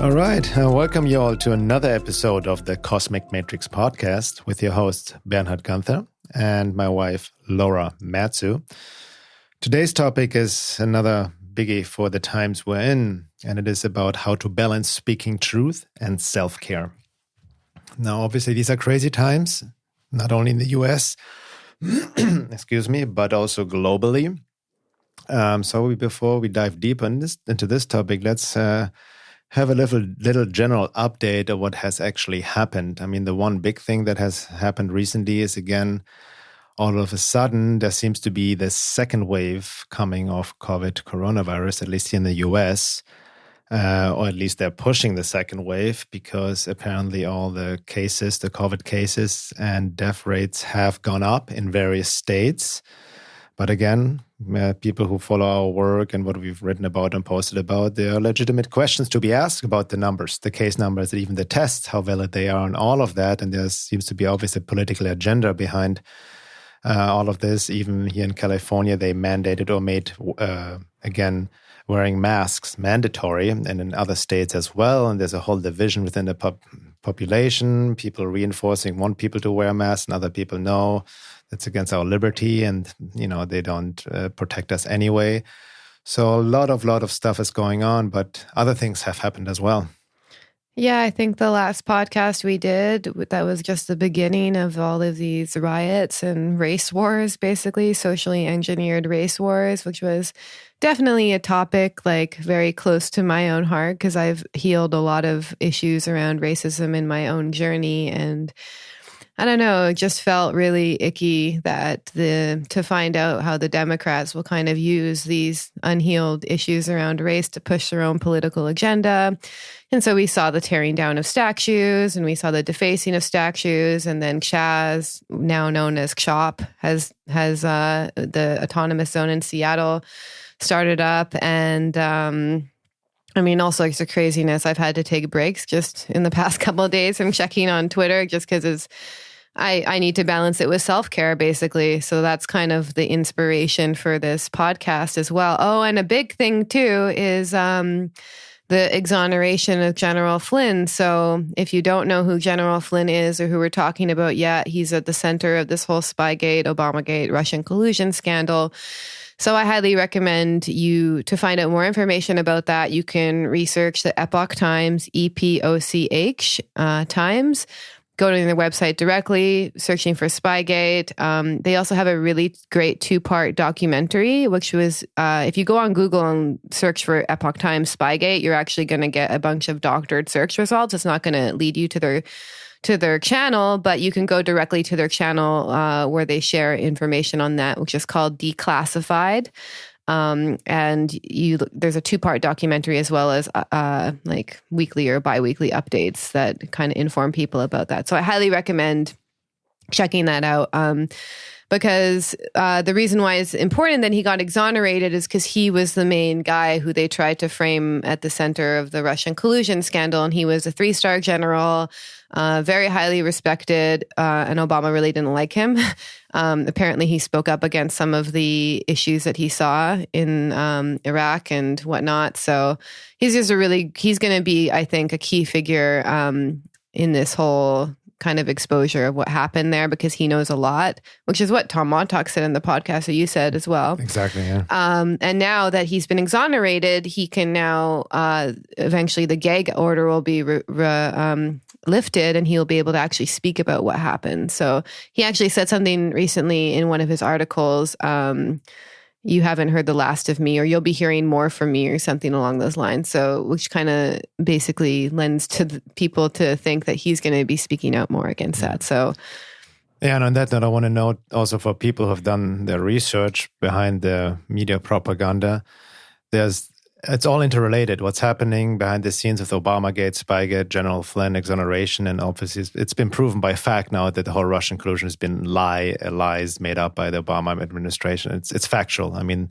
All right. Welcome you all to another episode of the Cosmic Matrix podcast with your host, Bernhard Gunther, and my wife, Laura Matsu. Today's topic is another biggie for the times we're in, and it is about how to balance speaking truth and self-care. Now, obviously, these are crazy times, not only in the US, excuse me, but also globally. So before we dive deep into this topic, let's have a little general update of what has actually happened. I mean, the one big thing that has happened recently is, again, all of a sudden, there seems to be this second wave coming of coronavirus, at least here in the US, or at least they're pushing the second wave because apparently all the cases, the COVID cases and death rates have gone up in various states. But again, people who follow our work and what we've written about and posted about, there are legitimate questions to be asked about the numbers, the case numbers, even the tests, how valid they are and all of that. And there seems to be obviously a political agenda behind all of this. Even here in California, they mandated or made, again, wearing masks mandatory, and in other states as well. And there's a whole division within the population, people reinforcing want people to wear masks and other people no. It's against our liberty, and they don't protect us anyway. So a lot of stuff is going on, but other things have happened as well. Yeah, I think the last podcast we did, that was just the beginning of all of these riots and race wars, basically socially engineered race wars, which was definitely a topic very close to my own heart because I've healed a lot of issues around racism in my own journey. And I don't know, it just felt really icky to find out how the Democrats will kind of use these unhealed issues around race to push their own political agenda. And so we saw the tearing down of statues and we saw the defacing of statues. And then Chaz, now known as CHOP, has the autonomous zone in Seattle started up. And all sorts of craziness. I've had to take breaks just in the past couple of days from checking on Twitter just because I need to balance it with self-care, basically. So that's kind of the inspiration for this podcast as well. Oh, and a big thing too is the exoneration of General Flynn. So if you don't know who General Flynn is or who we're talking about yet, he's at the center of this whole Spygate, Obamagate, Russian collusion scandal. So I highly recommend you to find out more information about that. You can research the Epoch Times, EPOCH Times. Go to their website directly, searching for Spygate. They also have a really great 2-part documentary, which was, if you go on Google and search for Epoch Times Spygate, you're actually going to get a bunch of doctored search results. It's not going to lead you to their channel, but you can go directly to their channel where they share information on that, which is called Declassified. And there's a 2-part documentary as well as weekly or biweekly updates that kind of inform people about that. So I highly recommend checking that out. Because the reason why it's important that he got exonerated is because he was the main guy who they tried to frame at the center of the Russian collusion scandal. And he was a 3-star general, very highly respected, and Obama really didn't like him. Apparently, he spoke up against some of the issues that he saw in Iraq and whatnot. So he's going to be, I think, a key figure in this whole kind of exposure of what happened there because he knows a lot, which is what Tom Montauk said in the podcast that you said as well. Exactly, yeah. And now that he's been exonerated, he can now, eventually the gag order will be lifted and he'll be able to actually speak about what happened. So he actually said something recently in one of his articles, you haven't heard the last of me, or you'll be hearing more from me, or something along those lines. So, which kind of basically lends to people to think that he's going to be speaking out more against that. So, yeah, and on that note, I want to note also for people who have done their research behind the media propaganda, it's all interrelated. What's happening behind the scenes with Obamagate, Spygate, General Flynn exoneration, and obviously it's been proven by fact now that the whole Russian collusion has been lies made up by the Obama administration. It's factual. I mean,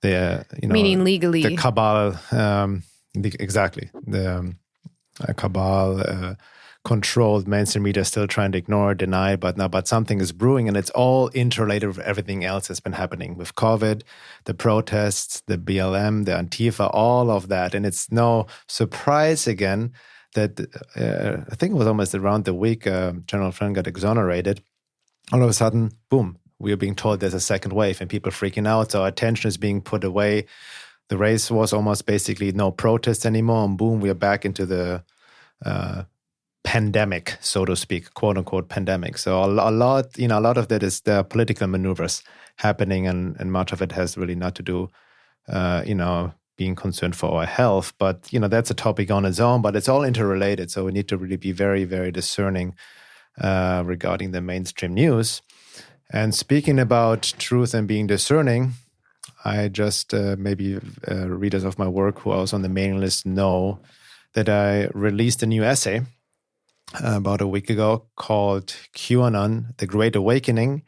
meaning legally, the cabal, exactly the cabal controlled mainstream media still trying to ignore, deny, but something is brewing, and it's all interrelated with everything else that's been happening with COVID, the protests, the BLM, the Antifa, all of that. And it's no surprise again that I think it was almost around the week General Flynn got exonerated. All of a sudden, boom, we are being told there's a second wave and people freaking out. So attention is being put away. The race was almost basically no protest anymore. And boom, we are back into the pandemic, so to speak, quote unquote pandemic. So a lot of that is the political maneuvers happening, and much of it has really not to do, being concerned for our health. But, that's a topic on its own, but it's all interrelated. So we need to really be very, very discerning regarding the mainstream news. And speaking about truth and being discerning, I just, maybe readers of my work who are also on the mailing list know that I released a new essay about a week ago called QAnon, The Great Awakening,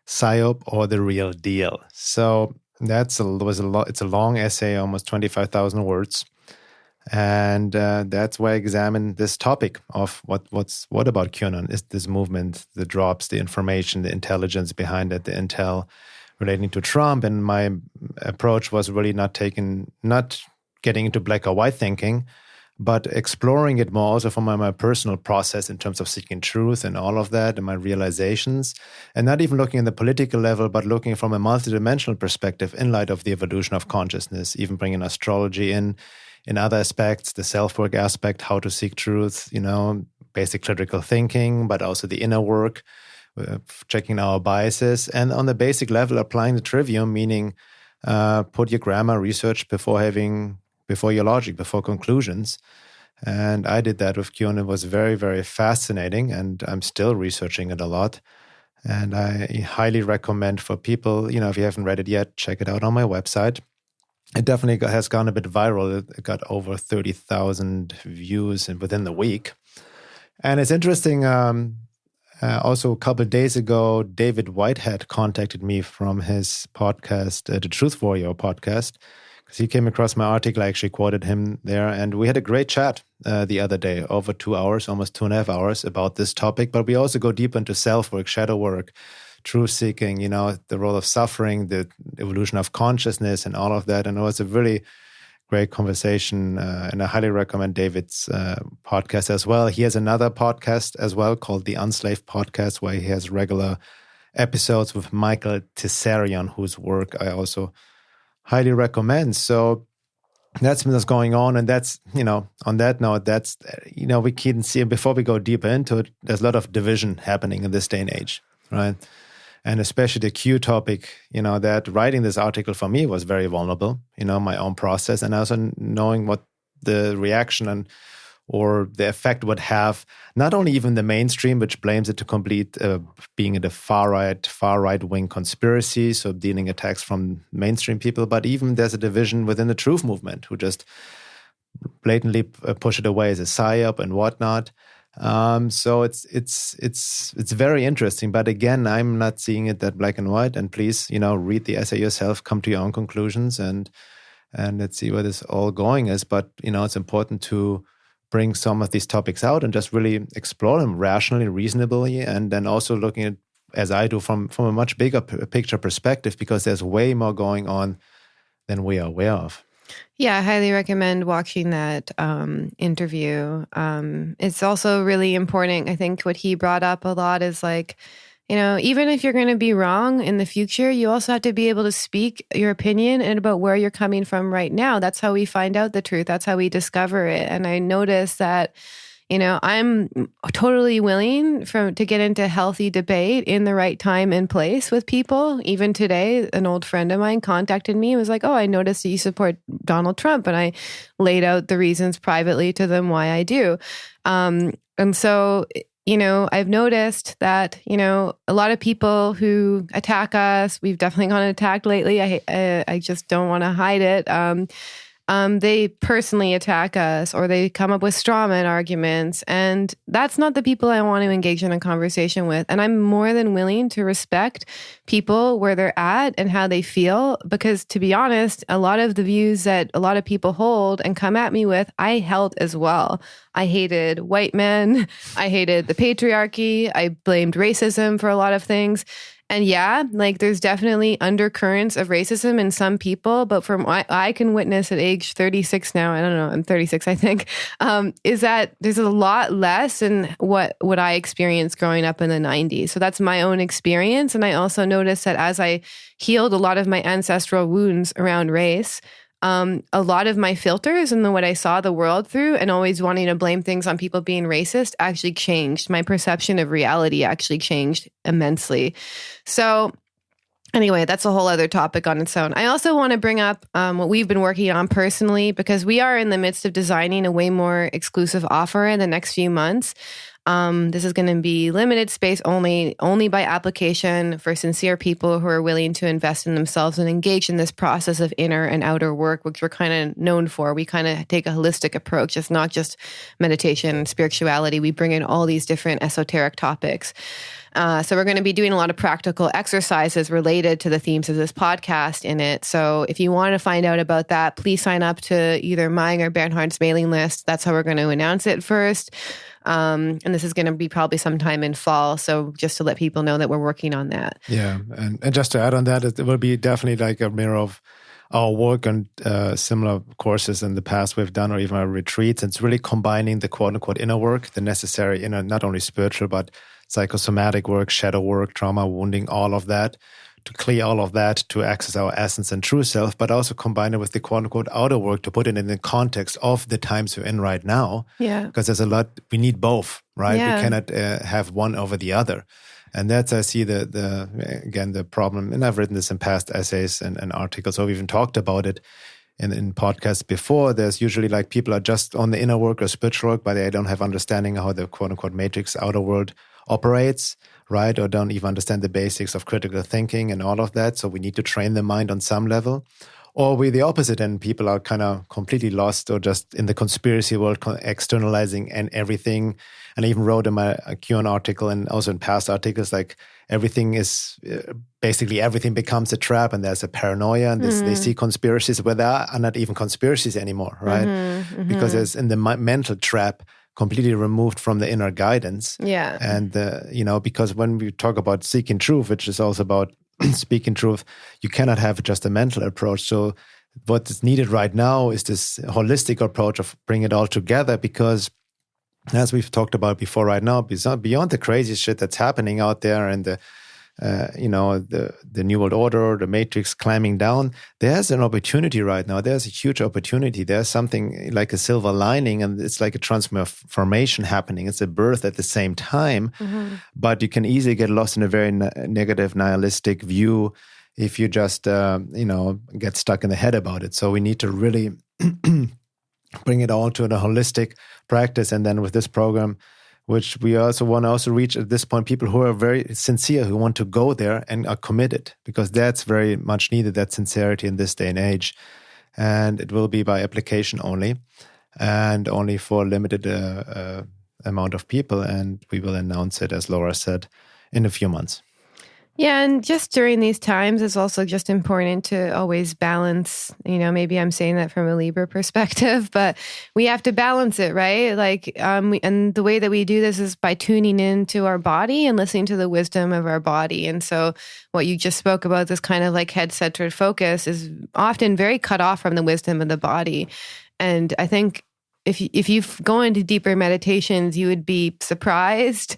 PSYOP, or The Real Deal. So it's a long essay, almost 25,000 words. And that's where I examine this topic of what about QAnon? Is this movement, the drops, the information, the intelligence behind it, the intel relating to Trump. And my approach was really not getting into black or white thinking, but exploring it more also from my personal process in terms of seeking truth and all of that and my realizations, and not even looking at the political level, but looking from a multidimensional perspective in light of the evolution of consciousness, even bringing astrology in other aspects, the self-work aspect, how to seek truth, basic critical thinking, but also the inner work, checking our biases, and on the basic level, applying the trivium, meaning put your grammar, research before your logic, before conclusions. And I did that with QAnon. It was very, very fascinating, and I'm still researching it a lot. And I highly recommend for people, if you haven't read it yet, check it out on my website. It definitely has gone a bit viral. It got over 30,000 views within the week. And it's interesting, also a couple of days ago, David Whitehead contacted me from his podcast, the Truth Warrior podcast, because he came across my article. I actually quoted him there, and we had a great chat the other day, over 2 hours, almost 2.5 hours, about this topic. But we also go deep into self-work, shadow work, truth-seeking, the role of suffering, the evolution of consciousness, and all of that. And it was a really great conversation, and I highly recommend David's podcast as well. He has another podcast as well called The Unslaved Podcast, where he has regular episodes with Michael Tessarion, whose work I also highly recommend. So that's what's going on. And that's, on that note, that's, we can see, before we go deeper into it, there's a lot of division happening in this day and age, right? And especially the Q topic, that writing this article for me was very vulnerable, my own process, and also knowing what the reaction or the effect would have, not only even the mainstream, which blames it to complete being in the far right wing conspiracy, so dealing attacks from mainstream people, but even there's a division within the truth movement who just blatantly push it away as a psyop and whatnot. So it's very interesting, but again, I'm not seeing it that black and white. And please, read the essay yourself, come to your own conclusions, and let's see where this all going is. But it's important to bring some of these topics out and just really explore them rationally, reasonably, and then also looking at, as I do, from a much bigger picture perspective, because there's way more going on than we are aware of. Yeah, I highly recommend watching that interview. It's also really important. I think what he brought up a lot is even if you're going to be wrong in the future, you also have to be able to speak your opinion and about where you're coming from right now. That's how we find out the truth. That's how we discover it. And I noticed that, I'm totally willing to get into healthy debate in the right time and place with people. Even today, an old friend of mine contacted me and was like, "Oh, I noticed that you support Donald Trump." And I laid out the reasons privately to them why I do. And so, I've noticed that, a lot of people who attack us, we've definitely gotten attacked lately. I just don't want to hide it. they personally attack us or they come up with straw man arguments. And that's not the people I want to engage in a conversation with. And I'm more than willing to respect people where they're at and how they feel, because to be honest, a lot of the views that a lot of people hold and come at me with, I held as well. I hated white men. I hated the patriarchy. I blamed racism for a lot of things. And yeah, like there's definitely undercurrents of racism in some people, but from what I can witness at age 36 now, I don't know, I'm 36, I think, is that there's a lot less than what I experienced growing up in the 90s. So that's my own experience. And I also noticed that as I healed a lot of my ancestral wounds around race, a lot of my filters and what I saw the world through and always wanting to blame things on people being racist actually changed. My perception of reality actually changed immensely. So anyway, that's a whole other topic on its own. I also want to bring up what we've been working on personally, because we are in the midst of designing a way more exclusive offer in the next few months. This is going to be limited space only by application for sincere people who are willing to invest in themselves and engage in this process of inner and outer work, which we're kind of known for. We kind of take a holistic approach. It's not just meditation and spirituality. We bring in all these different esoteric topics. So we're going to be doing a lot of practical exercises related to the themes of this podcast in it. So if you want to find out about that, please sign up to either mine or Bernhard's mailing list. That's how we're going to announce it first. And this is going to be probably sometime in fall. So just to let people know that we're working on that. Yeah. And just to add on that, it will be definitely like a mirror of our work and similar courses in the past we've done, or even our retreats. It's really combining the quote unquote inner work, the necessary inner, not only spiritual, but psychosomatic work, shadow work, trauma, wounding, all of that, to clear all of that, to access our essence and true self, but also combine it with the quote-unquote outer work to put it in the context of the times we're in right now. Yeah. Because there's a lot, we need both, right? Yeah. We cannot have one over the other. And that's, I see the problem, and I've written this in past essays and articles, so we've even talked about it in podcasts before. There's usually like people are just on the inner work or spiritual work, but they don't have understanding how the quote-unquote matrix outer world operates, right? Or don't even understand the basics of critical thinking and all of that. So we need to train the mind on some level. Or we the opposite, and people are kind of completely lost or just in the conspiracy world, externalizing and everything. And I even wrote in my QAnon article and also in past articles, like everything is, basically everything becomes a trap, and there's a paranoia, and they see conspiracies where there are not even conspiracies anymore, right? Because there's in the mental trap, completely removed from the inner guidance. Yeah. And, because when we talk about seeking truth, which is also about speaking truth, you cannot have just a mental approach. So what is needed right now is this holistic approach of bring it all together, because as we've talked about before right now, beyond the crazy shit that's happening out there and the New World Order, the Matrix climbing down, there's an opportunity right now. There's a huge opportunity. There's something like a silver lining, and it's like a transformation happening. It's a birth at the same time, but you can easily get lost in a very negative, nihilistic view if you just, get stuck in the head about it. So we need to really bring it all to the holistic practice. And then with this program, which we also want to reach at this point, people who are very sincere, who want to go there and are committed, because that's very much needed, that sincerity in this day and age. And it will be by application only, and only for a limited amount of people. And we will announce it, as Laura said, in a few months. Yeah, and just during these times, it's also just important to always balance, maybe I'm saying that from a Libra perspective, but we have to balance it, right? Like, and the way that we do this is by tuning into our body and listening to the wisdom of our body. And so what you just spoke about, this kind of like head-centered focus, is often very cut off from the wisdom of the body. And I think if you go into deeper meditations, you would be surprised,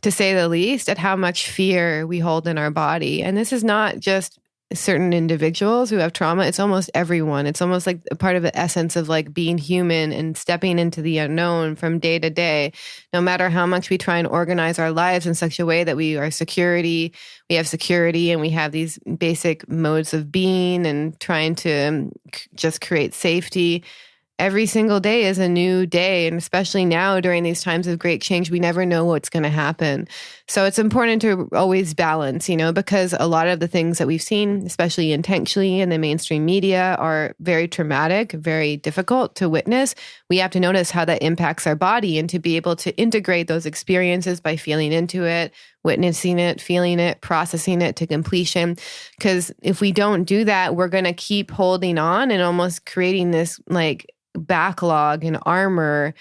to say the least, at how much fear we hold in our body. And this is not just certain individuals who have trauma. It's almost everyone. It's almost like a part of the essence of like being human and stepping into the unknown from day to day. No matter how much we try and organize our lives in such a way that we have security and we have these basic modes of being and trying to just create safety. Every single day is a new day. And especially now during these times of great change, we never know what's going to happen. So it's important to always balance, because a lot of the things that we've seen, especially intentionally in the mainstream media, are very traumatic, very difficult to witness. We have to notice how that impacts our body and to be able to integrate those experiences by feeling into it, witnessing it, feeling it, processing it to completion. Because if we don't do that, we're going to keep holding on and almost creating this like backlog and armor.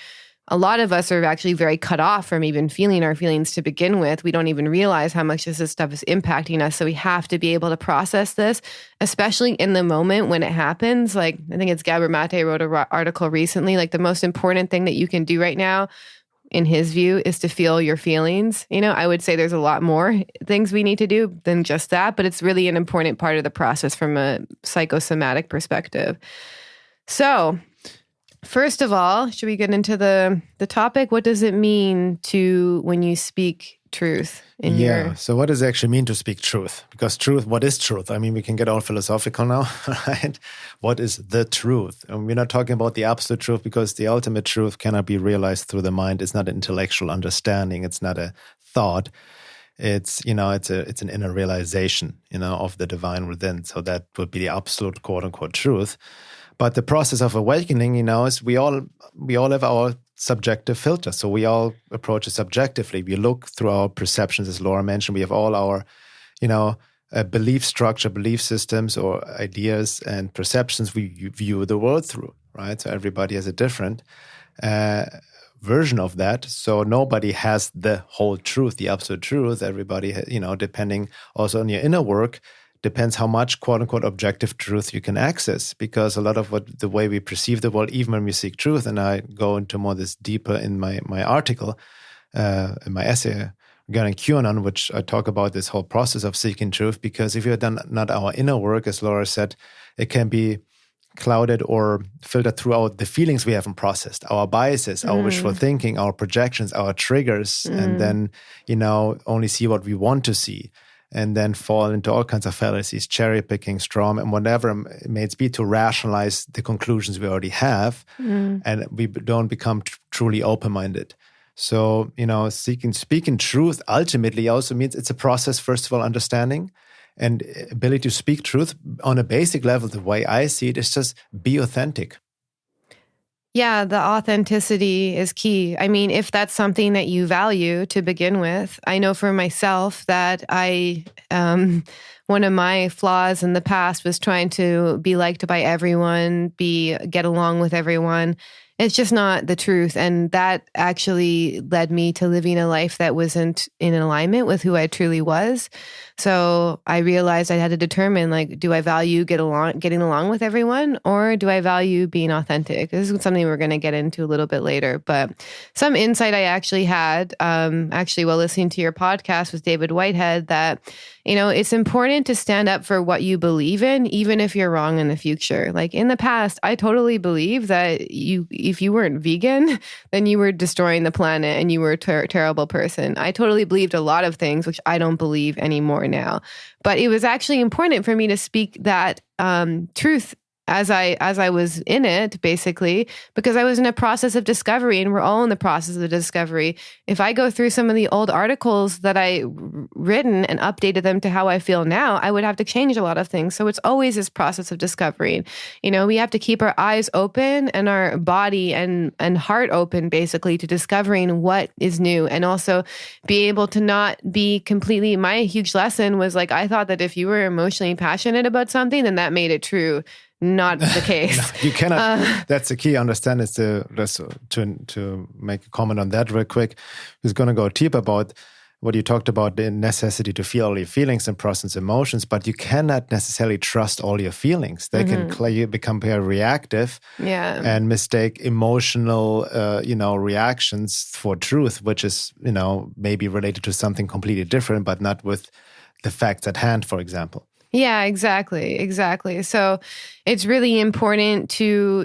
A lot of us are actually very cut off from even feeling our feelings to begin with. We don't even realize how much this stuff is impacting us. So we have to be able to process this, especially in the moment when it happens. Like, I think it's Gabor Mate wrote an article recently, like the most important thing that you can do right now, in his view, is to feel your feelings. I would say there's a lot more things we need to do than just that, but it's really an important part of the process from a psychosomatic perspective. So, first of all, should we get into the topic? What does it mean when you speak truth? So what does it actually mean to speak truth? Because truth, what is truth? I mean, we can get all philosophical now, right? What is the truth? And we're not talking about the absolute truth, because the ultimate truth cannot be realized through the mind. It's not an intellectual understanding. It's not a thought. It's it's an inner realization, of the divine within. So that would be the absolute quote unquote truth. But the process of awakening, is we all have our subjective filter. So we all approach it subjectively. We look through our perceptions, as Laura mentioned. We have all our, belief structure, belief systems, or ideas and perceptions we view the world through, right? So everybody has a different version of that. So nobody has the whole truth, the absolute truth. Everybody, depending also on your inner work, depends how much quote-unquote objective truth you can access, because a lot of the way we perceive the world, even when we seek truth, and I go into more this deeper in my article, in my essay regarding QAnon, which I talk about this whole process of seeking truth, because if you've done not our inner work, as Laura said, it can be clouded or filtered throughout the feelings we haven't processed, our biases, our wishful thinking, our projections, our triggers, and then, only see what we want to see, and then fall into all kinds of fallacies, cherry picking, straw, and whatever it may be, to rationalize the conclusions we already have, and we don't become truly open-minded. So, speaking truth ultimately also means it's a process, first of all, understanding, and ability to speak truth on a basic level. The way I see it is just be authentic. Yeah, the authenticity is key. I mean, if that's something that you value to begin with, I know for myself that one of my flaws in the past was trying to be liked by everyone, get along with everyone. It's just not the truth. And that actually led me to living a life that wasn't in alignment with who I truly was. So I realized I had to determine, do I value getting along with everyone, or do I value being authentic? This is something we're going to get into a little bit later. But some insight I actually had, while listening to your podcast with David Whitehead, that, it's important to stand up for what you believe in, even if you're wrong in the future. Like in the past, I totally believe that if you weren't vegan, then you were destroying the planet and you were a terrible person. I totally believed a lot of things, which I don't believe anymore now. But it was actually important for me to speak that truth as I was in it, basically, because I was in a process of discovery, and we're all in the process of discovery. If I go through some of the old articles that I written and updated them to how I feel now, I would have to change a lot of things. So it's always this process of discovery. We have to keep our eyes open and our body and heart open, basically, to discovering what is new, and also be able to not be completely. My huge lesson was I thought that if you were emotionally passionate about something, then that made it true. Not the case. No, you cannot. That's the key. Understand is to make a comment on that real quick. Who's going to go deep about what you talked about, the necessity to feel all your feelings and process emotions, but you cannot necessarily trust all your feelings. They can become very reactive, and mistake emotional, reactions for truth, which is, maybe related to something completely different, but not with the facts at hand, for example. Yeah, exactly. So it's really important to,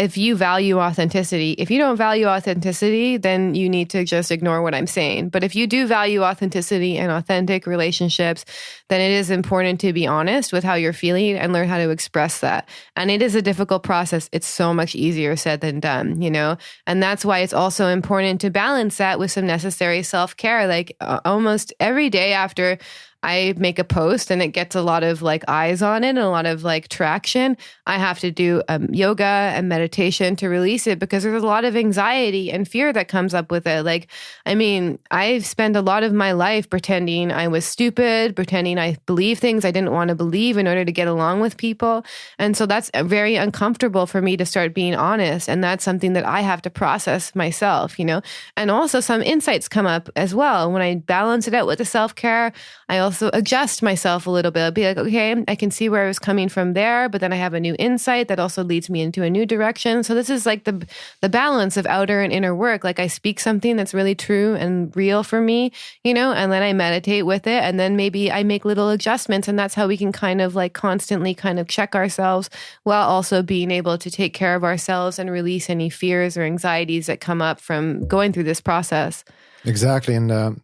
if you value authenticity, if you don't value authenticity, then you need to just ignore what I'm saying. But if you do value authenticity and authentic relationships, then it is important to be honest with how you're feeling and learn how to express that. And it is a difficult process. It's so much easier said than done, you know? And that's why it's also important to balance that with some necessary self-care. Like almost every day after I make a post and it gets a lot of like eyes on it and a lot of like traction, I have to do yoga and meditation to release it, because there's a lot of anxiety and fear that comes up with it. Like, I mean, I've spent a lot of my life pretending I was stupid, pretending I believe things I didn't want to believe in order to get along with people. And so that's very uncomfortable for me to start being honest. And that's something that I have to process myself, you know? And also some insights come up as well. When I balance it out with the self-care, I also adjust myself a little bit. I'll be like, okay, I can see where I was coming from there, but then I have a new insight that also leads me into a new direction. So this is like the balance of outer and inner work. Like I speak something that's really true and real for me, you know, and then I meditate with it, and then maybe I make little adjustments, and that's how we can kind of like constantly kind of check ourselves while also being able to take care of ourselves and release any fears or anxieties that come up from going through this process. Exactly. And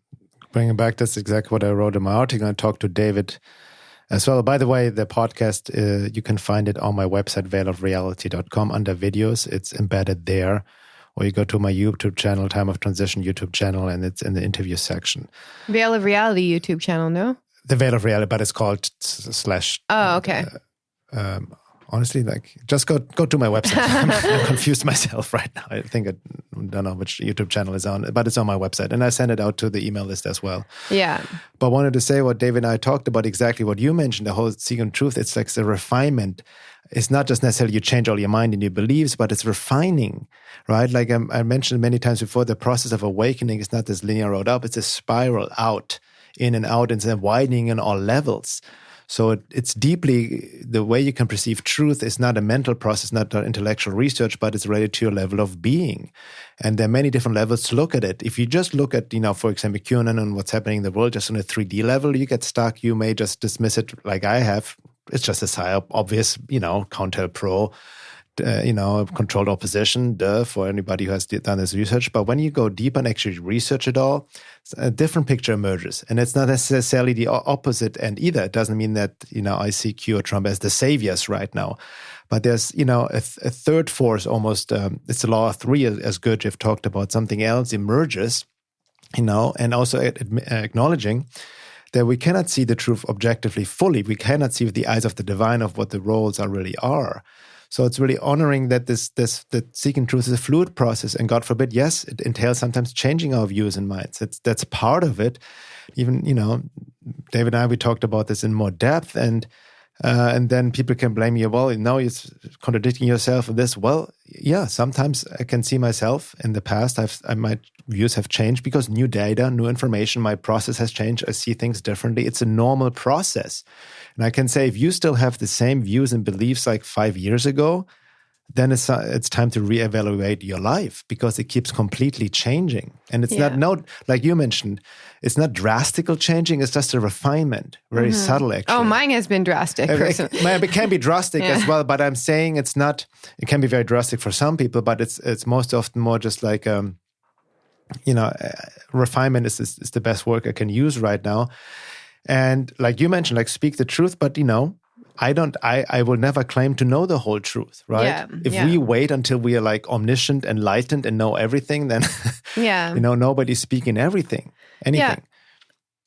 bringing back, that's exactly what I wrote in my article. I talked to David as well. By the way, the podcast, you can find it on my website, veilofreality.com, under videos. It's embedded there. Or you go to my YouTube channel, Time of Transition YouTube channel, and it's in the interview section. Veil of Reality YouTube channel, no? The Veil of Reality, but it's called / Oh, okay. Honestly, like, just go to my website. I'm confused myself right now. I think I don't know which YouTube channel is on, but it's on my website. And I send it out to the email list as well. Yeah. But I wanted to say what David and I talked about, exactly what you mentioned, the whole seeking truth. It's like the refinement. It's not just necessarily you change all your mind and your beliefs, but it's refining, right? Like I mentioned many times before, the process of awakening is not this linear road up. It's a spiral out, in and out, and then widening in all levels. So it's deeply, the way you can perceive truth is not a mental process, not an intellectual research, but it's related to your level of being. And there are many different levels to look at it. If you just look at, for example, QAnon and what's happening in the world just on a 3D level, you get stuck. You may just dismiss it like I have. It's just a psyop, obvious, COINTELPRO, controlled opposition, for anybody who has done this research. But when you go deep and actually research it all, a different picture emerges. And it's not necessarily the opposite end either. It doesn't mean that, I see Q or Trump as the saviors right now. But there's, a third force almost, it's the law of three, as Gurdjieff talked about, something else emerges, and also acknowledging that we cannot see the truth objectively fully. We cannot see with the eyes of the divine of what the roles really are. So it's really honoring that that seeking truth is a fluid process, and God forbid, yes, it entails sometimes changing our views and minds. That's part of it. Even David and I, we talked about this in more depth, and then people can blame you. Well, now you're contradicting yourself in this. Well, yeah, sometimes I can see myself in the past. My views have changed because new data, new information, my process has changed. I see things differently. It's a normal process. And I can say, if you still have the same views and beliefs like 5 years ago, then it's time to reevaluate your life, because it keeps completely changing. And it's not like you mentioned, it's not drastical changing. It's just a refinement, very subtle, actually. Oh, mine has been drastic. It can be drastic as well, but I'm saying it's not. It can be very drastic for some people, but it's most often more just like refinement is the best word I can use right now. And like you mentioned, like speak the truth, but I will never claim to know the whole truth, right? Yeah, if we wait until we are like omniscient, enlightened, and know everything, then nobody's speaking anything.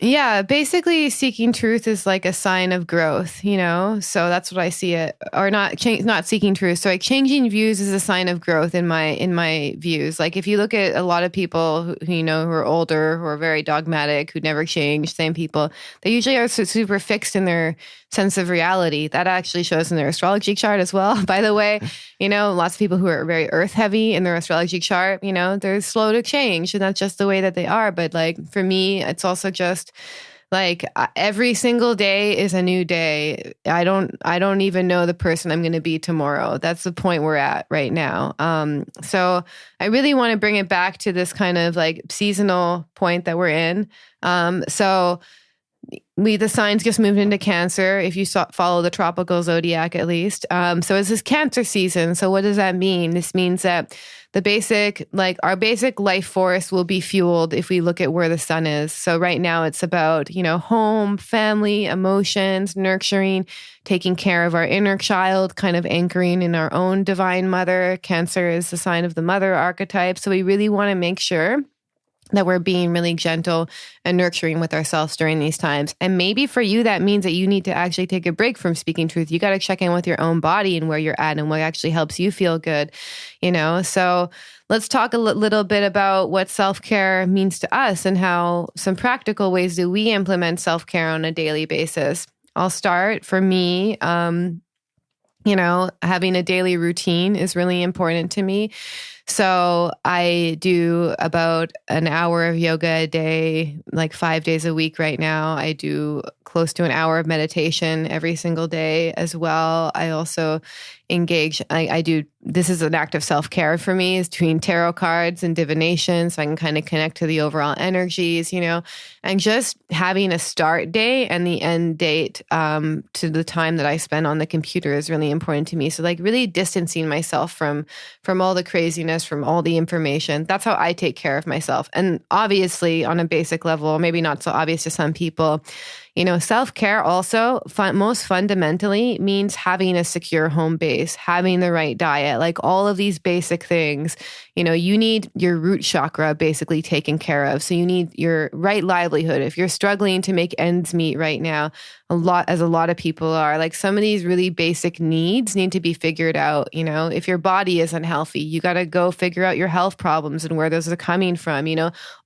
Yeah, basically seeking truth is like a sign of growth, So that's what I see it, or not seeking truth. So like changing views is a sign of growth in my views. Like if you look at a lot of people who who are older, who are very dogmatic, who never change, same people, they usually are super fixed in their sense of reality. That actually shows in their astrology chart as well. By the way, lots of people who are very earth heavy in their astrology chart, they're slow to change, and that's just the way that they are. But like for me, it's also just like every single day is a new day. I don't even know the person I'm going to be tomorrow. That's the point we're at right now. So I really want to bring it back to this kind of like seasonal point that we're in. So the signs just moved into Cancer, if you follow the tropical zodiac at least. So it's this Cancer season. So what does that mean? This means that our basic life force will be fueled if we look at where the sun is. So right now it's about, home, family, emotions, nurturing, taking care of our inner child, kind of anchoring in our own divine mother. Cancer is the sign of the mother archetype. So we really want to make sure that we're being really gentle and nurturing with ourselves during these times. And maybe for you, that means that you need to actually take a break from speaking truth. You got to check in with your own body and where you're at and what actually helps you feel good, So let's talk a little bit about what self-care means to us and how some practical ways do we implement self-care on a daily basis. I'll start. For me, having a daily routine is really important to me. So I do about an hour of yoga a day, like 5 days a week right now. I do close to an hour of meditation every single day as well. I also engage, this is an act of self-care for me, is doing tarot cards and divination so I can kind of connect to the overall energies, and just having a start date and the end date to the time that I spend on the computer is really important to me. So really distancing myself from all the craziness, from all the information. That's how I take care of myself. And obviously on a basic level, maybe not so obvious to some people, self-care also most fundamentally means having a secure home base, having the right diet, like all of these basic things. You need your root chakra basically taken care of. So you need your right livelihood. If you're struggling to make ends meet right now, a lot of people are, like, some of these really basic needs need to be figured out. If your body is unhealthy, you got to go figure out your health problems and where those are coming from.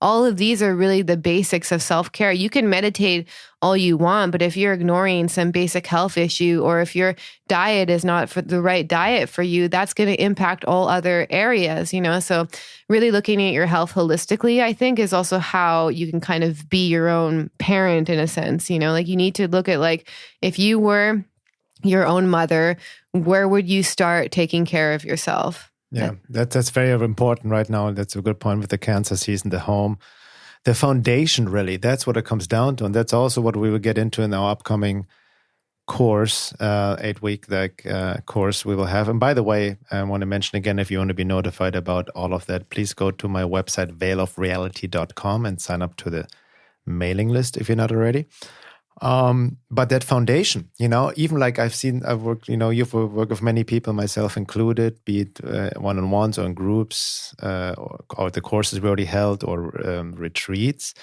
All of these are really the basics of self-care. You can meditate all you want, but if you're ignoring some basic health issue, or if your diet is not the right diet for you, that's going to impact all other areas, So really looking at your health holistically, I think, is also how you can kind of be your own parent in a sense, you need to look at, if you were your own mother, where would you start taking care of yourself? Yeah, that's very important right now. That's a good point with the Cancer season, the home. The foundation, really, that's what it comes down to. And that's also what we will get into in our upcoming course, 8-week course we will have. And by the way, I want to mention again, if you want to be notified about all of that, please go to my website, veilofreality.com, and sign up to the mailing list if you're not already. But that foundation, even I've worked, you've worked with many people, myself included, be it one-on-ones or in groups, or the courses we already held, or retreats.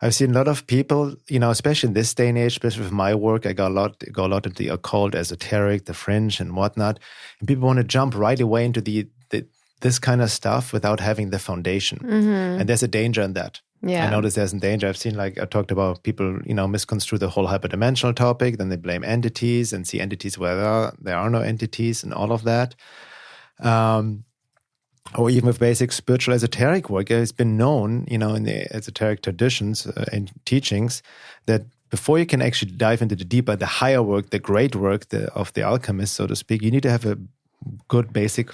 I've seen a lot of people, especially in this day and age, especially with my work, I go a lot into the occult, esoteric, the fringe and whatnot. And people want to jump right away into this kind of stuff without having the foundation. Mm-hmm. And there's a danger in that. Yeah. I noticed there's a danger. I've seen, I talked about people, misconstrue the whole hyperdimensional topic. Then they blame entities and see entities where there are no entities and all of that. Or even with basic spiritual esoteric work, it's been known, in the esoteric traditions and teachings, that before you can actually dive into the higher work, the great work of the alchemist, so to speak, you need to have a good basic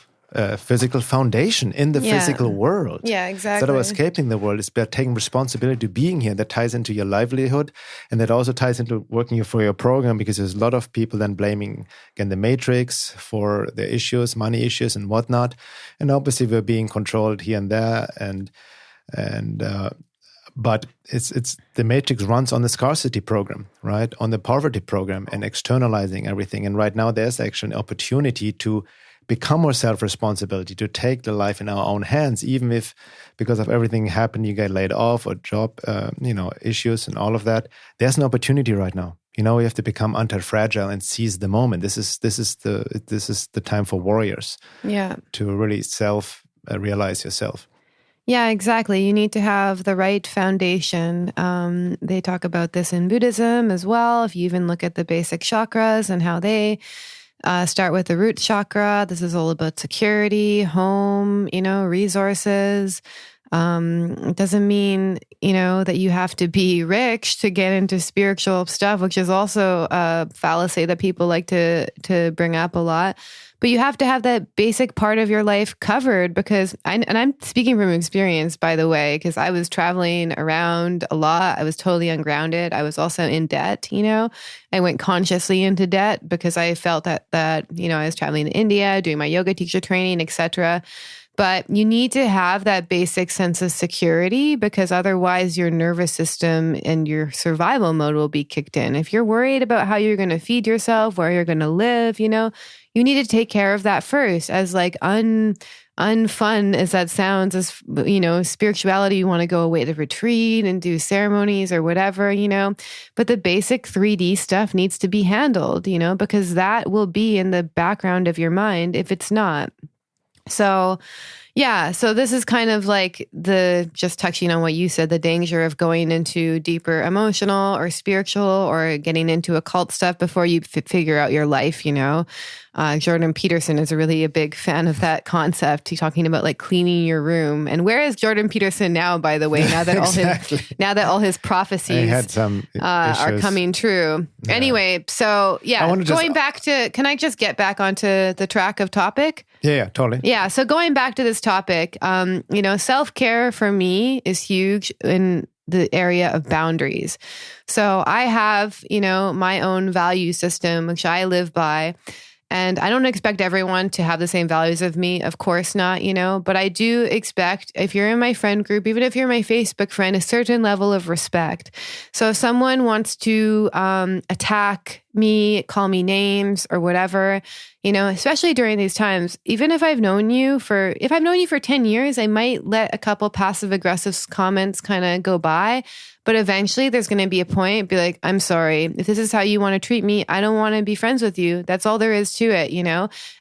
physical foundation in the physical world. Yeah, exactly. Instead of escaping the world, it's about taking responsibility to being here. That ties into your livelihood, and that also ties into working for your program, because there's a lot of people then blaming, again, the matrix for the issues, money issues and whatnot. And obviously we're being controlled here and there, but it's the matrix runs on the scarcity program, right? On the poverty program, and externalizing everything. And right now there's actually an opportunity to become more self-responsibility, to take the life in our own hands, even if because of everything happened, you get laid off or job, issues and all of that. There's an opportunity right now. We have to become anti-fragile and seize the moment. This is the time for warriors. Yeah. To really realize yourself. Yeah, exactly. You need to have the right foundation. They talk about this in Buddhism as well. If you even look at the basic chakras and how they start with the root chakra. This is all about security, home, resources. It doesn't mean, that you have to be rich to get into spiritual stuff, which is also a fallacy that people like to bring up a lot. But you have to have that basic part of your life covered because, I'm speaking from experience, by the way, because I was traveling around a lot. I was totally ungrounded. I was also in debt, I went consciously into debt because I felt that I was traveling to India, doing my yoga teacher training, etc. But you need to have that basic sense of security because otherwise your nervous system and your survival mode will be kicked in. If you're worried about how you're going to feed yourself, where you're going to live, you need to take care of that first. As unfun as that sounds, as spirituality, you want to go away to retreat and do ceremonies or whatever, but the basic 3D stuff needs to be handled, because that will be in the background of your mind if it's not. So this is kind of like just touching on what you said, the danger of going into deeper emotional or spiritual or getting into occult stuff before you figure out your life, Jordan Peterson is really a big fan of that concept. He's talking about like cleaning your room. And where is Jordan Peterson now, by the way, now that all his prophecies are coming true? Yeah. Anyway, so can I just get back onto the track of topic? Yeah, totally. Yeah. So going back to this topic, self-care for me is huge in the area of boundaries. So I have, my own value system, which I live by. And I don't expect everyone to have the same values of me. Of course not, but I do expect, if you're in my friend group, even if you're my Facebook friend, a certain level of respect. So if someone wants to attack me, call me names or whatever, especially during these times, even if I've known you for 10 years, I might let a couple passive aggressive comments kind of go by. But eventually there's going to be a point, be like, I'm sorry, if this is how you want to treat me, I don't want to be friends with you. That's all there is to it,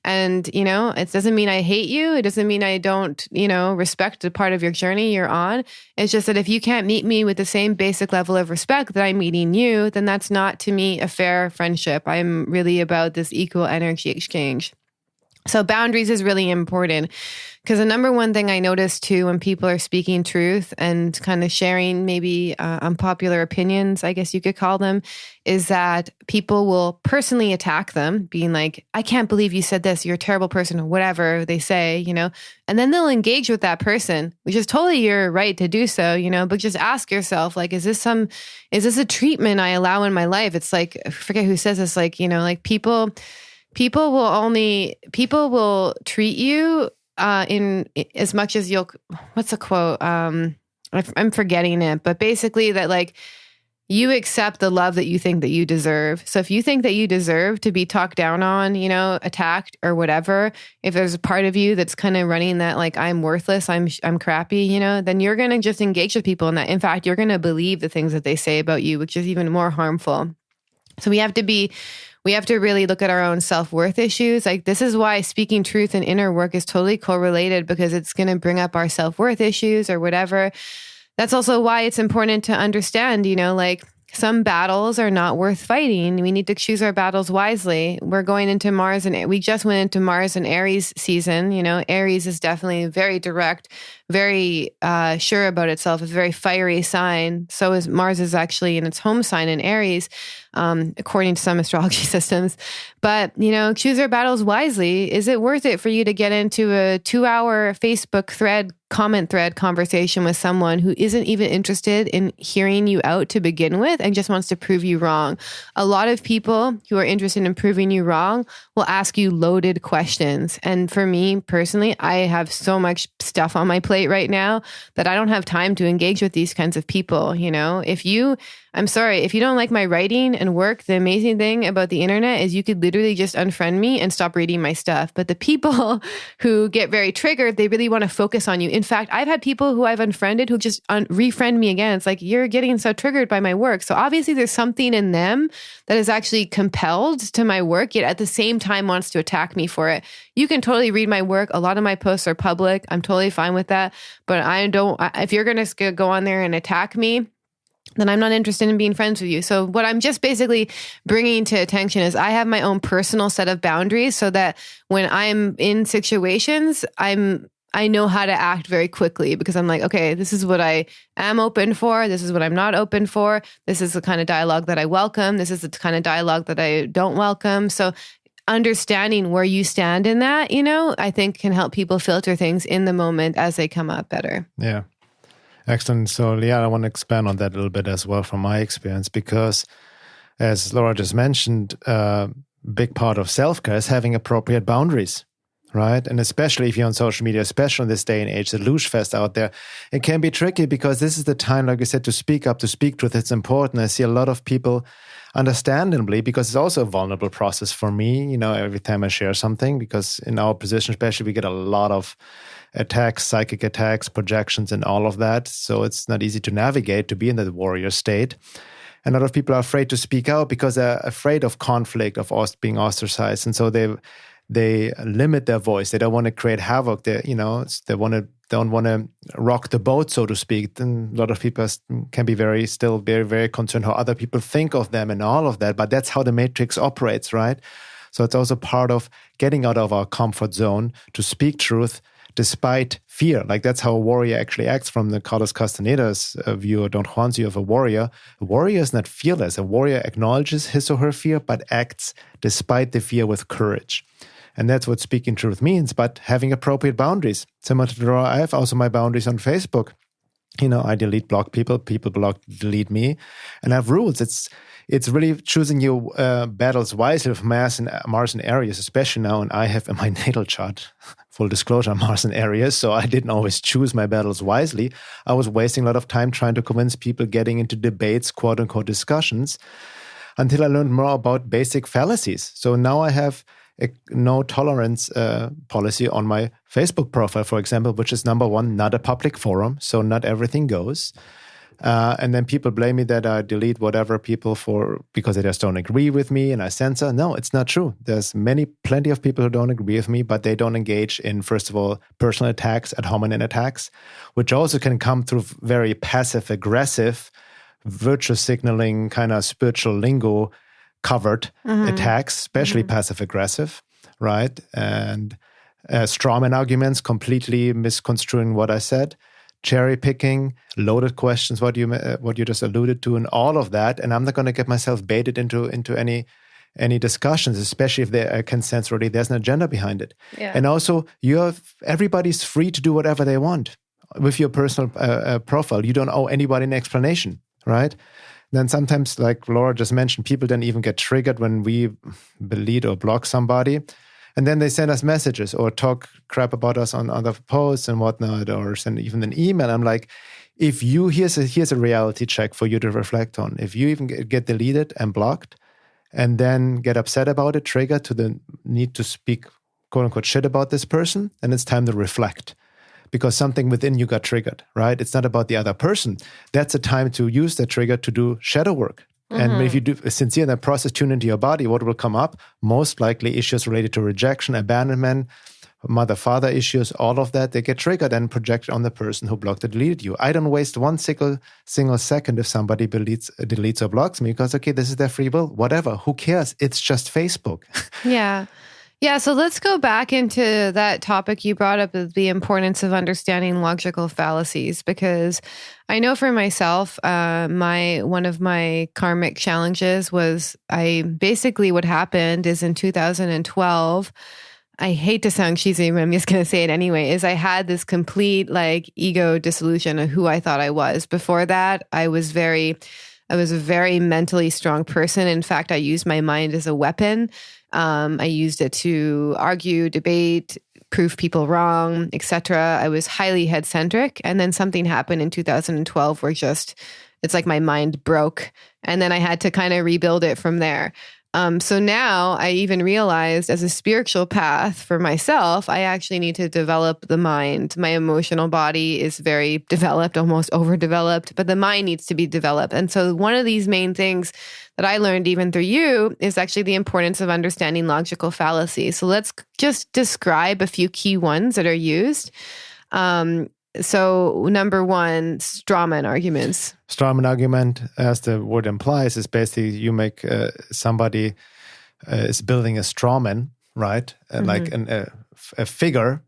And, it doesn't mean I hate you. It doesn't mean I don't, respect the part of your journey you're on. It's just that if you can't meet me with the same basic level of respect that I'm meeting you, then that's not, to me, a fair friendship. I'm really about this equal energy exchange. So boundaries is really important because the number one thing I notice too when people are speaking truth and kind of sharing maybe unpopular opinions, I guess you could call them, is that people will personally attack them, being like, I can't believe you said this, you're a terrible person, or whatever they say, and then they'll engage with that person, which is totally your right to do so, but just ask yourself, like, is this a treatment I allow in my life? It's like, I forget who says this, like, like people will treat you in as much as what's the quote? I'm forgetting it, but basically that like you accept the love that you think that you deserve. So if you think that you deserve to be talked down on, attacked or whatever, if there's a part of you that's kind of running that like I'm worthless, I'm crappy, then you're going to just engage with people, and that in fact you're going to believe the things that they say about you, which is even more harmful. So we have to really look at our own self-worth issues. Like this is why speaking truth and inner work is totally correlated, because it's going to bring up our self-worth issues or whatever. That's also why it's important to understand, like some battles are not worth fighting. We need to choose our battles wisely. We're going into Mars and we just went into Mars and Aries season. Aries is definitely very direct, very sure about itself, a very fiery sign. So is Mars is actually in its home sign in Aries, according to some astrology systems. But, choose our battles wisely. Is it worth it for you to get into a 2-hour Facebook comment thread conversation with someone who isn't even interested in hearing you out to begin with and just wants to prove you wrong? A lot of people who are interested in proving you wrong will ask you loaded questions. And for me personally, I have so much stuff on my plate right now that I don't have time to engage with these kinds of people. I'm sorry, if you don't like my writing and work, the amazing thing about the internet is you could literally just unfriend me and stop reading my stuff. But the people who get very triggered, they really want to focus on you. In fact, I've had people who I've unfriended who just refriend me again. It's like, you're getting so triggered by my work. So obviously there's something in them that is actually compelled to my work, yet at the same time wants to attack me for it. You can totally read my work. A lot of my posts are public. I'm totally fine with that. But if you're going to go on there and attack me, then I'm not interested in being friends with you. So what I'm just basically bringing to attention is I have my own personal set of boundaries so that when I'm in situations, I'm I know how to act very quickly because I'm like, okay, this is what I am open for. This is what I'm not open for. This is the kind of dialogue that I welcome. This is the kind of dialogue that I don't welcome. So understanding where you stand in that, I think can help people filter things in the moment as they come up better. Yeah. Excellent. So, I want to expand on that a little bit as well from my experience, because as Laura just mentioned, a big part of self-care is having appropriate boundaries, right? And especially if you're on social media, especially in this day and age, the luge fest out there, it can be tricky because this is the time, like you said, to speak up, to speak truth. It's important. I see a lot of people, understandably, because it's also a vulnerable process for me, every time I share something, because in our position, especially, we get a lot of attacks, psychic attacks, projections, and all of that. So it's not easy to navigate, to be in that warrior state. And a lot of people are afraid to speak out because they're afraid of conflict, of being ostracized. And so they limit their voice. They don't want to create havoc. They don't want to rock the boat, so to speak. Then a lot of people can be very, very concerned how other people think of them and all of that. But that's how the matrix operates, right? So it's also part of getting out of our comfort zone to speak truth despite fear. Like that's how a warrior actually acts from the Carlos Castaneda's view, or Don Juan's view of a warrior. A warrior is not fearless. A warrior acknowledges his or her fear, but acts despite the fear with courage. And that's what speaking truth means, but having appropriate boundaries. Similar to Laura, I have also my boundaries on Facebook. I block people delete me, and I have rules. It's really choosing your battles wisely with Mars and Aries, especially now, and I have in my natal chart, full disclosure, Mars and Aries, so I didn't always choose my battles wisely. I was wasting a lot of time trying to convince people, getting into debates, quote-unquote discussions, until I learned more about basic fallacies. So now I have a no tolerance policy on my Facebook profile, for example, which is number one, not a public forum, so not everything goes. And then people blame me that I delete whatever people because they just don't agree with me and I censor. No, it's not true. There's plenty of people who don't agree with me, but they don't engage in, first of all, personal attacks, ad hominem attacks, which also can come through very passive-aggressive, virtue signaling, kind of spiritual lingo covered attacks, especially passive-aggressive, right? And strawman arguments, completely misconstruing what I said, cherry picking, loaded questions, what you just alluded to, and all of that. And I'm not going to get myself baited into any discussions, especially if I can sense already there's an agenda behind it. Yeah. And also, everybody's free to do whatever they want with your personal profile. You don't owe anybody an explanation, right? Then sometimes, like Laura just mentioned, people then even get triggered when we delete or block somebody. And then they send us messages or talk crap about us on other posts and whatnot, or send even an email. I'm like, here's a reality check for you to reflect on. If you even get deleted and blocked and then get upset about it, triggered to the need to speak, quote unquote, shit about this person, then it's time to reflect. Because something within you got triggered, right? It's not about the other person. That's a time to use that trigger to do shadow work. And if you do sincere in that process, tune into your body, what will come up? Most likely issues related to rejection, abandonment, mother-father issues, all of that, they get triggered and projected on the person who blocked or deleted you. I don't waste one single second if somebody deletes or blocks me because, okay, this is their free will, whatever. Who cares? It's just Facebook. Yeah. Yeah, so let's go back into that topic you brought up, of the importance of understanding logical fallacies, because I know for myself, one of my karmic challenges was what happened is in 2012, I hate to sound cheesy, but I'm just going to say it anyway, is I had this complete ego dissolution of who I thought I was. Before that, I was a very mentally strong person. In fact, I used my mind as a weapon. I used it to argue, debate, prove people wrong, etc. I was highly head-centric. And then something happened in 2012 where it's like my mind broke. And then I had to kind of rebuild it from there. So now I even realized as a spiritual path for myself, I actually need to develop the mind. My emotional body is very developed, almost overdeveloped, but the mind needs to be developed. And so one of these main things that I learned even through you is actually the importance of understanding logical fallacies. So let's just describe a few key ones that are used. So number one, strawman arguments. Strawman argument, as the word implies, is basically you make somebody is building a strawman, right? Like a figure,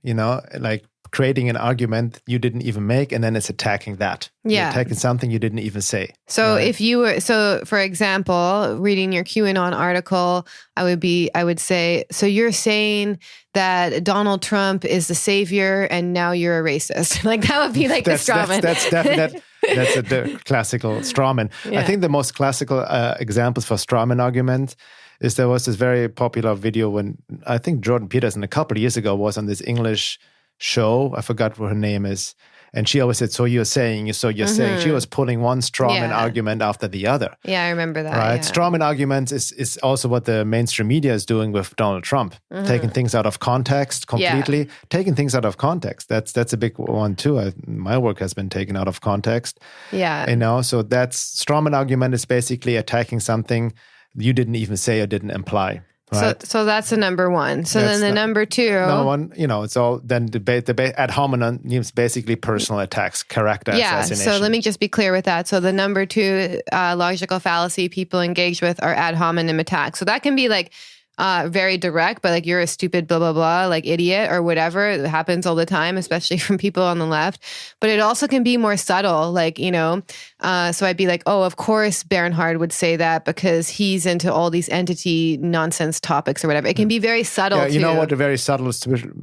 like creating an argument you didn't even make, and then it's attacking that. Yeah. You're attacking something you didn't even say. So if you were, for example, reading your QAnon article, I would say, so you're saying that Donald Trump is the savior and now you're a racist. Like that would be like a straw man. That's definitely, that's a classical straw man. Yeah. I think the most classical examples for straw man argument is there was this very popular video when I think Jordan Peterson a couple of years ago was on this English show. I forgot what her name is. And she always said, so you're saying. She was pulling one strawman argument after the other. Yeah, I remember that. Right? Yeah. Strawman arguments is also what the mainstream media is doing with Donald Trump. Taking things out of context completely. Yeah. Taking things out of context. That's a big one too. My work has been taken out of context. Yeah. So that's strawman argument is basically attacking something you didn't even say or didn't imply. Right? So that's the number one. So that's then the number two. Number one, it's all then debate ad hominem means basically personal attacks, character assassination. So let me just be clear with that. So the number two logical fallacy people engage with are ad hominem attacks. So that can be like very direct, but like you're a stupid blah, blah, blah, like idiot or whatever. It happens all the time, especially from people on the left. But it also can be more subtle, like, so I'd be like, oh, of course Bernhard would say that because he's into all these entity nonsense topics or whatever. It can be very subtle too. You know what the very subtle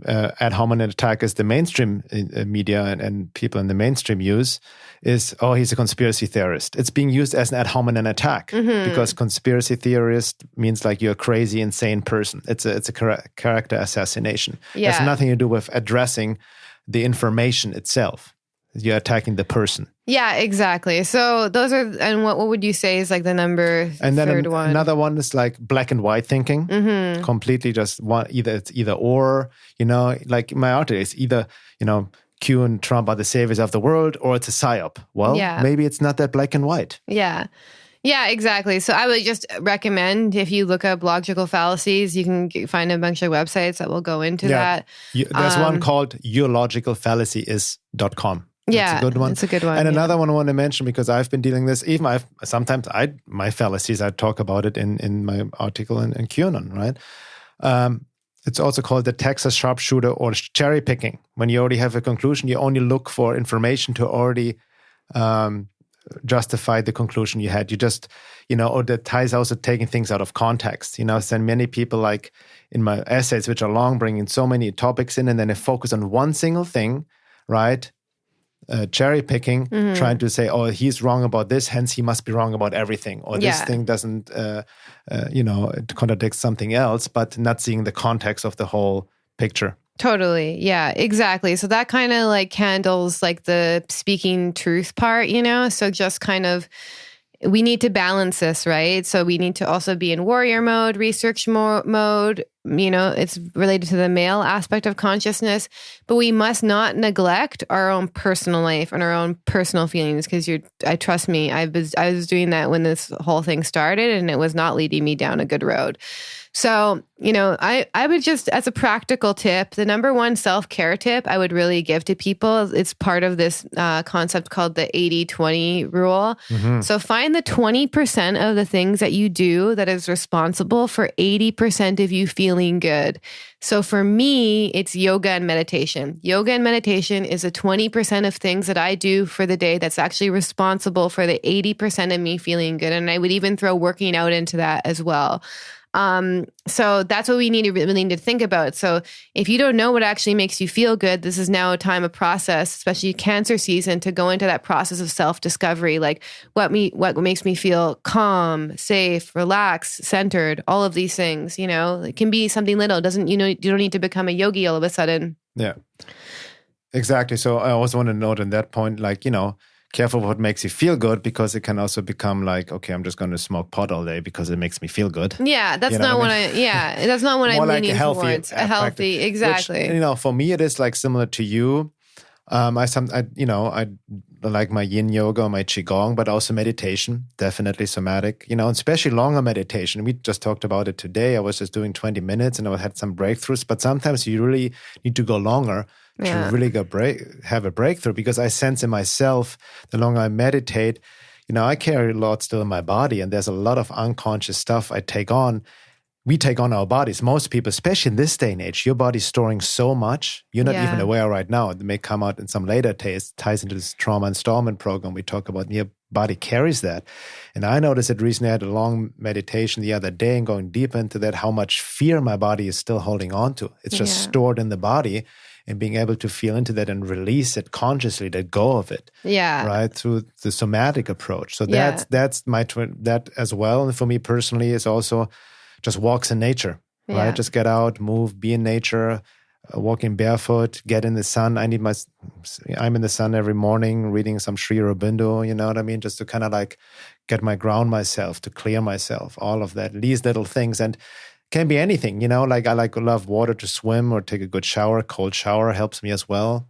ad hominem attack is the mainstream media and people in the mainstream use is, oh, he's a conspiracy theorist. It's being used as an ad hominem attack because conspiracy theorist means like you're a crazy, insane person. It's a character assassination. It has nothing to do with addressing the information itself. You're attacking the person. Yeah, exactly. So those are, and what would you say is like the number and then third one? Another one is like black and white thinking. Completely just one, it's either or, like my article is either, Q and Trump are the saviors of the world or it's a psyop. Well, maybe it's not that black and white. Yeah. Yeah, exactly. So I would just recommend if you look up logical fallacies, you can find a bunch of websites that will go into that. There's one called yourlogicalfallacyis.com. That's a good one. It's a good one. And another one I want to mention because I've been dealing with this. Even my fallacies, I talk about it in my article in QAnon, right? It's also called the Texas sharpshooter or cherry picking. When you already have a conclusion, you only look for information to already justify the conclusion you had. You just, or the ties also taking things out of context. So many people like in my essays, which are long, bringing so many topics in and then they focus on one single thing, right? Cherry picking, trying to say, oh, he's wrong about this, hence he must be wrong about everything. Or this thing doesn't, it contradicts something else, but not seeing the context of the whole picture. Totally. Yeah, exactly. So that kind of like handles like the speaking truth part, So just kind of, we need to balance this, right? So we need to also be in warrior mode, research mode. It's related to the male aspect of consciousness, but we must not neglect our own personal life and our own personal feelings because trust me, I was doing that when this whole thing started and it was not leading me down a good road. So, I would just, as a practical tip, the number one self-care tip I would really give to people, it's part of this concept called the 80-20 rule. So find the 20% of the things that you do that is responsible for 80% of you feeling good. So for me, it's yoga and meditation. Yoga and meditation is the 20% of things that I do for the day that's actually responsible for the 80% of me feeling good. And I would even throw working out into that as well. So that's what we really need to think about. So if you don't know what actually makes you feel good, this is now a time of process, especially cancer season, to go into that process of self-discovery. Like what makes me feel calm, safe, relaxed, centered, all of these things, it can be something little. You don't need to become a yogi all of a sudden. Yeah, exactly. So I also want to note on that point, like, careful what makes you feel good because it can also become like, okay, I'm just going to smoke pot all day because it makes me feel good. Yeah, that's not what that's not what I'm leaning towards. A healthy, exactly. Which, for me, it is like similar to you. I like my yin yoga or my qigong, but also meditation, definitely somatic, especially longer meditation. We just talked about it today. I was just doing 20 minutes and I had some breakthroughs, but sometimes you really need to go longer to really have a breakthrough because I sense in myself, the longer I meditate, I carry a lot still in my body and there's a lot of unconscious stuff I take on we take on our bodies. Most people, especially in this day and age, your body's storing so much. You're not even aware right now. It may come out in some later ties into this trauma installment program we talk about. Your body carries that. And I noticed it recently. I had a long meditation the other day and going deep into that, how much fear my body is still holding on to. It's just stored in the body, and being able to feel into that and release it consciously, let go of it. Yeah. Right? Through the somatic approach. So that's that as well. And for me personally, is also just walks in nature, right? Just get out, move, be in nature, walking barefoot, get in the sun. I'm in the sun every morning, reading some Sri Aurobindo, you know what I mean? Just to kind of like ground myself, to clear myself, all of that, these little things. And can be anything, you know, like I love water to swim or take a good shower. Cold shower helps me as well.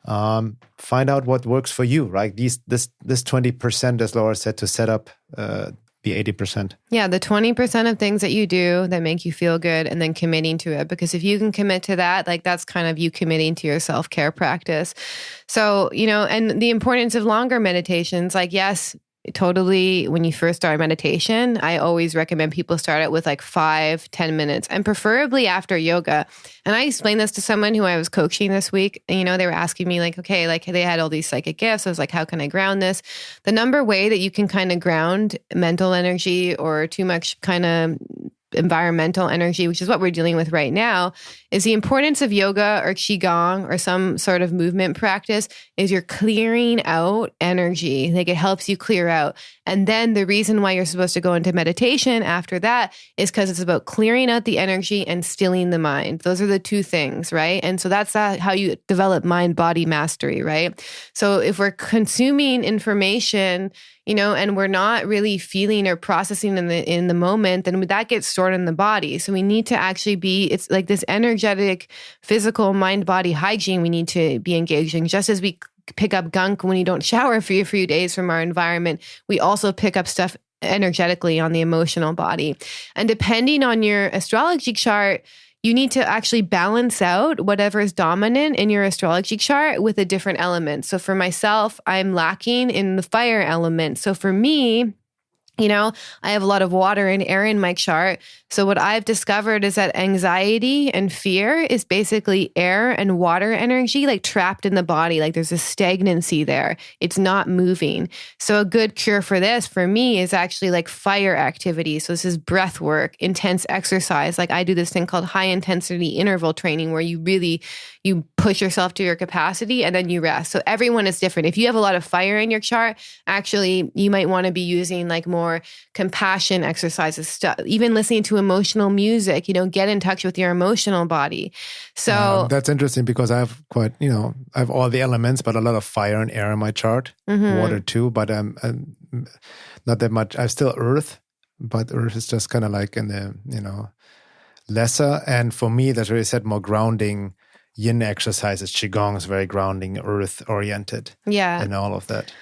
Find out what works for you, right? This 20%, as Laura said, to set up the 80%. Yeah, the 20% of things that you do that make you feel good, and then committing to it. Because if you can commit to that, like that's kind of you committing to your self-care practice. So, you know, and the importance of longer meditations, like, yes, totally. When you first start meditation, I always recommend people start it with like 5-10 minutes, and preferably after yoga. And I explained this to someone who I was coaching this week. And, you know, they were asking me like, okay, like they had all these psychic gifts. I was like, how can I ground this? The number way that you can kind of ground mental energy or too much kind of environmental energy, which is what we're dealing with right now, is the importance of yoga or qigong or some sort of movement practice is you're clearing out energy. Like it helps you clear out. And then the reason why you're supposed to go into meditation after that is because it's about clearing out the energy and stilling the mind. Those are the two things, right? And so that's how you develop mind-body mastery, right? So if we're consuming information, you know, and we're not really feeling or processing in the moment, then that gets stored in the body. So we need to actually it's like this energetic, physical mind-body hygiene we need to be engaging. Just as we pick up gunk when you don't shower for a few days from our environment, we also pick up stuff energetically on the emotional body. And depending on your astrology chart, you need to actually balance out whatever is dominant in your astrology chart with a different element. So for myself, I'm lacking in the fire element. So for me, you know, I have a lot of water and air in my chart. So what I've discovered is that anxiety and fear is basically air and water energy, like trapped in the body. Like there's a stagnancy there. It's not moving. So a good cure for this, for me, is actually like fire activity. So this is breath work, intense exercise. Like I do this thing called high intensity interval training where you push yourself to your capacity and then you rest. So everyone is different. If you have a lot of fire in your chart, actually you might want to be using like more compassion exercises, stuff, even listening to emotional music, you know, get in touch with your emotional body. So that's interesting because I have I have all the elements, but a lot of fire and air in my chart, water too, but not that much. I have still earth, but earth is just kind of like in the, you know, lesser. And for me, that's really said more grounding. Yin exercises, Qigong is very grounding, earth oriented. Yeah. And all of that.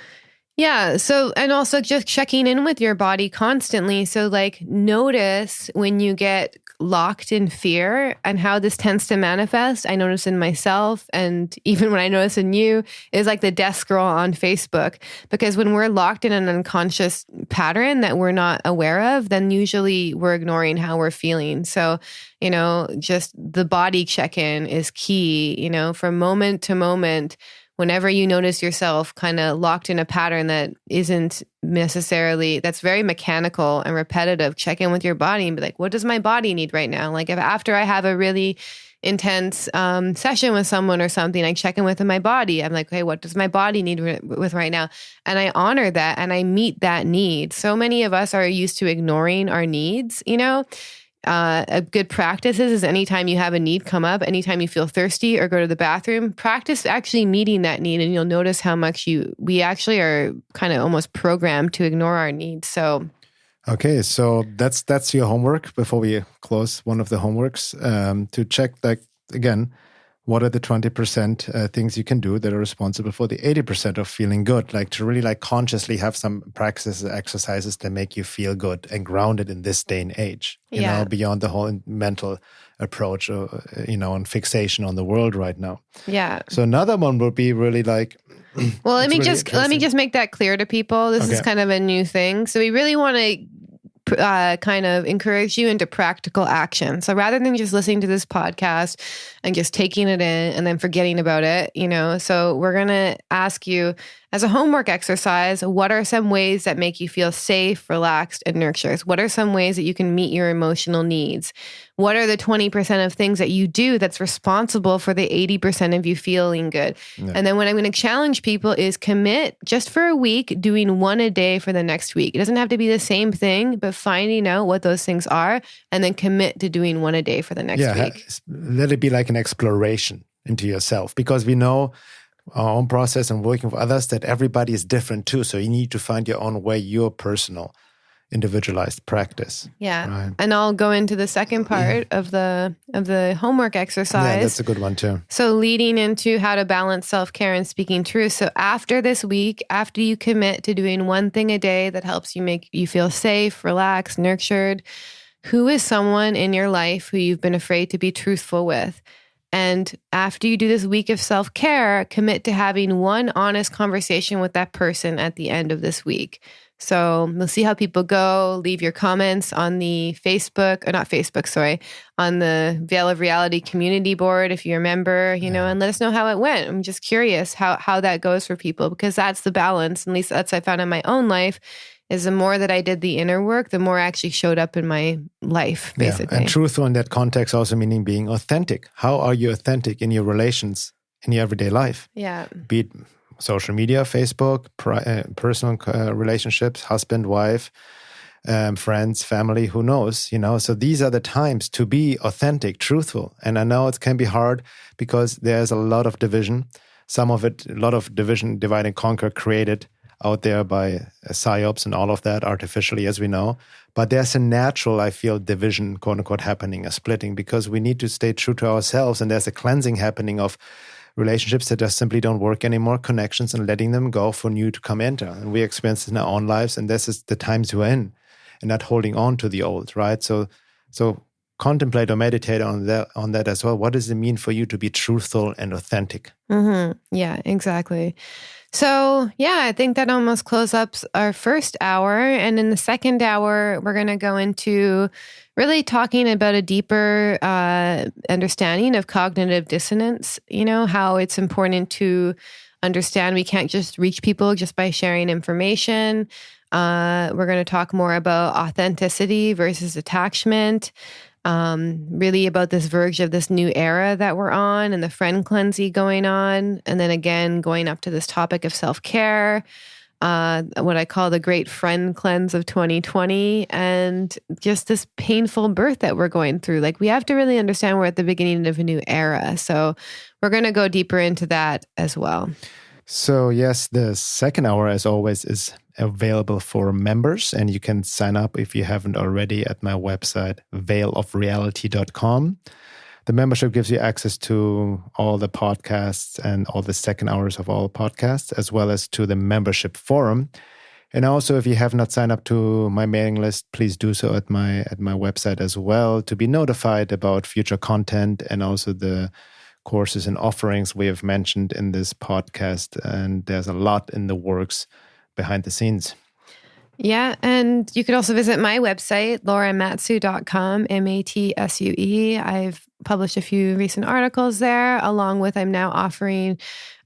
Yeah. So, and also just checking in with your body constantly. So like notice when you get locked in fear and how this tends to manifest. I notice in myself, and even when I notice in you, is like the death scroll on Facebook. Because when we're locked in an unconscious pattern that we're not aware of, then usually we're ignoring how we're feeling. So, you know, just the body check-in is key, you know, from moment to moment. Whenever you notice yourself kind of locked in a pattern that isn't necessarily, that's very mechanical and repetitive, check in with your body and be like, what does my body need right now? Like if after I have a really intense session with someone or something, I check in with my body. I'm like, hey, what does my body need with right now? And I honor that and I meet that need. So many of us are used to ignoring our needs, you know? A good practice is anytime you have a need come up, anytime you feel thirsty or go to the bathroom, practice actually meeting that need, and you'll notice how much we actually are kind of almost programmed to ignore our needs. So, okay, so that's your homework before we close. One of the homeworks to check, like again, what are the 20% things you can do that are responsible for the 80% of feeling good? Like to really like consciously have some practices, exercises that make you feel good and grounded in this day and age, you know, beyond the whole mental approach, you know, and fixation on the world right now. Yeah. So another one would be really like, well, let me just make that clear to people. This is kind of a new thing. So we really want to kind of encourage you into practical action. So rather than just listening to this podcast and just taking it in and then forgetting about it, so we're going to ask you as a homework exercise, what are some ways that make you feel safe, relaxed, and nurtured? What are some ways that you can meet your emotional needs? What are the 20% of things that you do that's responsible for the 80% of you feeling good? Yeah. And then what I'm going to challenge people is commit just for a week, doing one a day for the next week. It doesn't have to be the same thing, but finding out what those things are and then commit to doing one a day for the next week. Let it be like an exploration into yourself, because we know our own process and working with others that everybody is different too. So you need to find your own way, your personal individualized practice. Yeah. Right? And I'll go into the second part of the homework exercise. Yeah, that's a good one too. So leading into how to balance self-care and speaking truth. So after this week, after you commit to doing one thing a day that helps you make you feel safe, relaxed, nurtured, who is someone in your life who you've been afraid to be truthful with? And after you do this week of self-care, commit to having one honest conversation with that person at the end of this week. So we'll see how people go. Leave your comments on the on the Veil of Reality community board if you're a member, and let us know how it went. I'm just curious how that goes for people, because that's the balance. At least that's what I found in my own life, is the more that I did the inner work, the more I actually showed up in my life, basically. Yeah. And truthful in that context also meaning being authentic. How are you authentic in your relations, in your everyday life? Yeah. Be it social media, Facebook, personal relationships, husband, wife, friends, family, who knows, So these are the times to be authentic, truthful. And I know it can be hard because there's a lot of division. Some of it, a lot of division, divide and conquer created out there by psyops and all of that artificially, as we know. But there's a natural, I feel, division, quote unquote, happening, a splitting, because we need to stay true to ourselves. And there's a cleansing happening of relationships that just simply don't work anymore, connections, and letting them go for new to come enter. And we experience this in our own lives. And this is the times we're in, and not holding on to the old, right? So contemplate or meditate on that as well. What does it mean for you to be truthful and authentic? Mm-hmm. Yeah, exactly. So, I think that almost closes up our first hour. And in the second hour, we're going to go into really talking about a deeper understanding of cognitive dissonance, how it's important to understand we can't just reach people just by sharing information. We're going to talk more about authenticity versus attachment. Really about this verge of this new era that we're on and the friend cleansing going on. And then again, going up to this topic of self-care, what I call the great friend cleanse of 2020, and just this painful birth that we're going through. Like, we have to really understand we're at the beginning of a new era. So we're going to go deeper into that as well. So yes, the second hour, as always, is available for members, and you can sign up if you haven't already at my website, veilofreality.com. The membership gives you access to all the podcasts and all the second hours of all podcasts, as well as to the membership forum. And also, if you have not signed up to my mailing list, please do so at my website as well, to be notified about future content and also the courses and offerings we have mentioned in this podcast. And there's a lot in the works behind the scenes. Yeah, and you could also visit my website, lauramatsu.com, MATSUE. I've published a few recent articles there, along with I'm now offering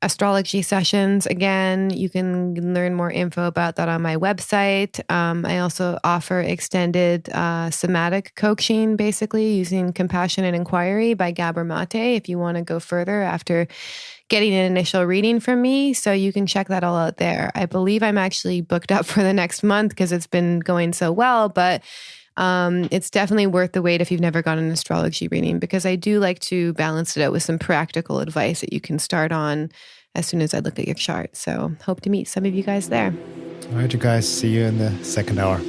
astrology sessions. Again, you can learn more info about that on my website. I also offer extended somatic coaching, basically using compassion and inquiry by Gabor Mate, if you want to go further after getting an initial reading from me. So you can check that all out there. I believe I'm actually booked up for the next month because it's been going so well, but it's definitely worth the wait if you've never gotten an astrology reading, because I do like to balance it out with some practical advice that you can start on as soon as I look at your chart. So hope to meet some of you guys there. All right, you guys. See you in the second hour.